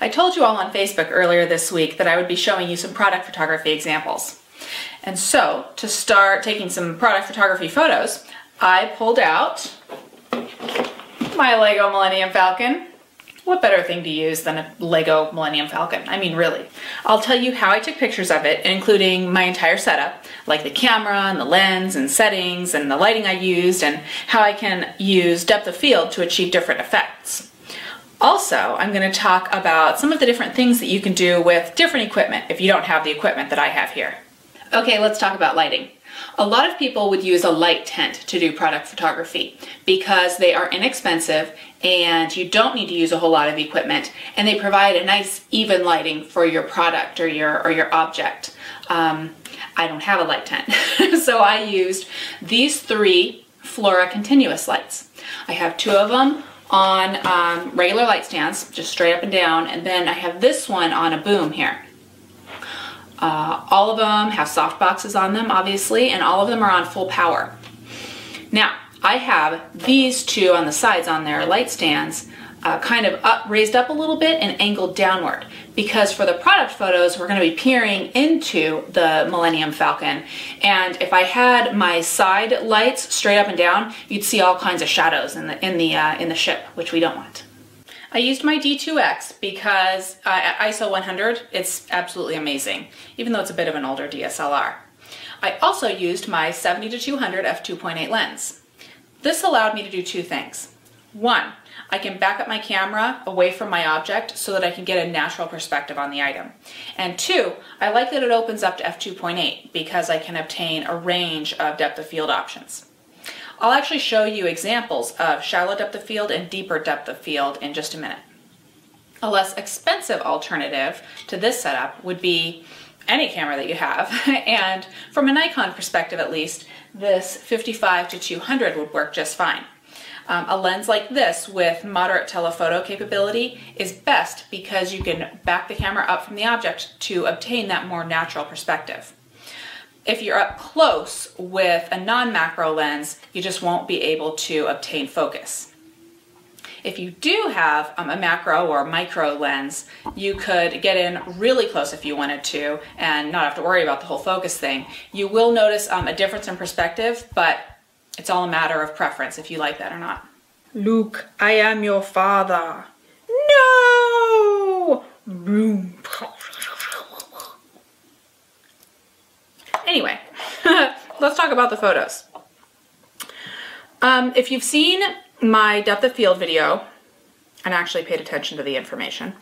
I told you all on Facebook earlier this week that I would be showing you some product photography examples. And so, to start taking some product photography photos, I pulled out my Lego Millennium Falcon. What better thing to use than a Lego Millennium Falcon? I mean, really. I'll tell you how I took pictures of it, including my entire setup, like the camera and the lens and settings and the lighting I used, and how I can use depth of field to achieve different effects. Also, I'm going to talk about some of the different things that you can do with different equipment if you don't have the equipment that I have here. Okay, let's talk about lighting. A lot of people would use a light tent to do product photography because they are inexpensive and you don't need to use a whole lot of equipment, and they provide a nice even lighting for your product or your object. I don't have a light tent, so I used these three Flora continuous lights. I have two of them on regular light stands, just straight up and down, and then I have this one on a boom here. All of them have soft boxes on them, obviously, and all of them are on full power. Now, I have these two on the sides on their light stands kind of raised up a little bit and angled downward, because for the product photos we're going to be peering into the Millennium Falcon, and if I had my side lights straight up and down, you'd see all kinds of shadows in the ship, which we don't want. I used my D2X because at ISO 100 it's absolutely amazing, even though it's a bit of an older DSLR. I also used my 70-200 f2.8 lens. This allowed me to do two things. One, I can back up my camera away from my object so that I can get a natural perspective on the item. And two, I like that it opens up to f2.8 because I can obtain a range of depth of field options. I'll actually show you examples of shallow depth of field and deeper depth of field in just a minute. A less expensive alternative to this setup would be any camera that you have, and from a Nikon perspective at least, this 55-200 would work just fine. A lens like this with moderate telephoto capability is best because you can back the camera up from the object to obtain that more natural perspective. If you're up close with a non-macro lens, you just won't be able to obtain focus. If you do have a macro or micro lens, you could get in really close if you wanted to and not have to worry about the whole focus thing. You will notice a difference in perspective, but it's all a matter of preference if you like that or not. Luke, I am your father. No! Boom. Anyway, let's talk about the photos. If you've seen my depth of field video and actually paid attention to the information,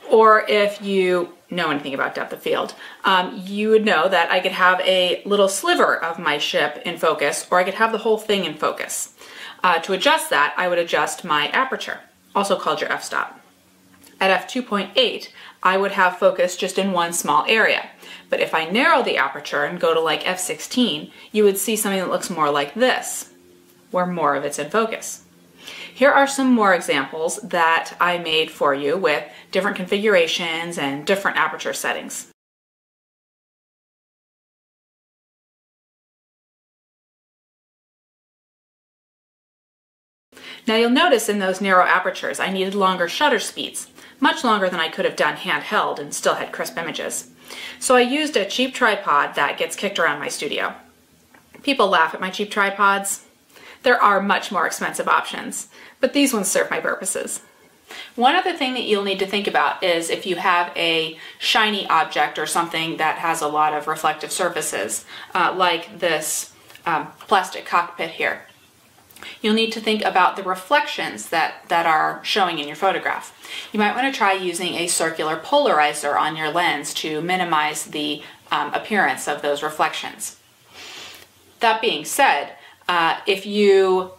or if you know anything about depth of field, you would know that I could have a little sliver of my ship in focus, or I could have the whole thing in focus. To adjust that, I would adjust my aperture, also called your f-stop. At f2.8, I would have focus just in one small area. But if I narrow the aperture and go to like f16, you would see something that looks more like this, where more of it's in focus. Here are some more examples that I made for you with different configurations and different aperture settings. Now you'll notice in those narrow apertures I needed longer shutter speeds, much longer than I could have done handheld and still had crisp images. So I used a cheap tripod that gets kicked around my studio. People laugh at my cheap tripods. There are much more expensive options, but these ones serve my purposes. One other thing that you'll need to think about is if you have a shiny object or something that has a lot of reflective surfaces, like this plastic cockpit here. You'll need to think about the reflections that are showing in your photograph. You might want to try using a circular polarizer on your lens to minimize the appearance of those reflections. That being said, if you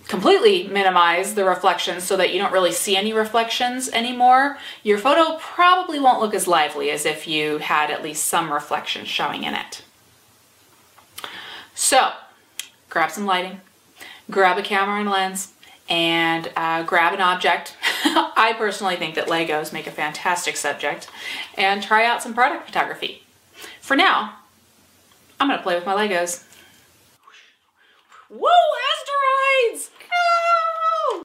completely minimize the reflections so that you don't really see any reflections anymore, your photo probably won't look as lively as if you had at least some reflections showing in it. So, grab some lighting, grab a camera and lens, and grab an object. I personally think that Legos make a fantastic subject, and try out some product photography. For now, I'm gonna play with my Legos. Woo, asteroids!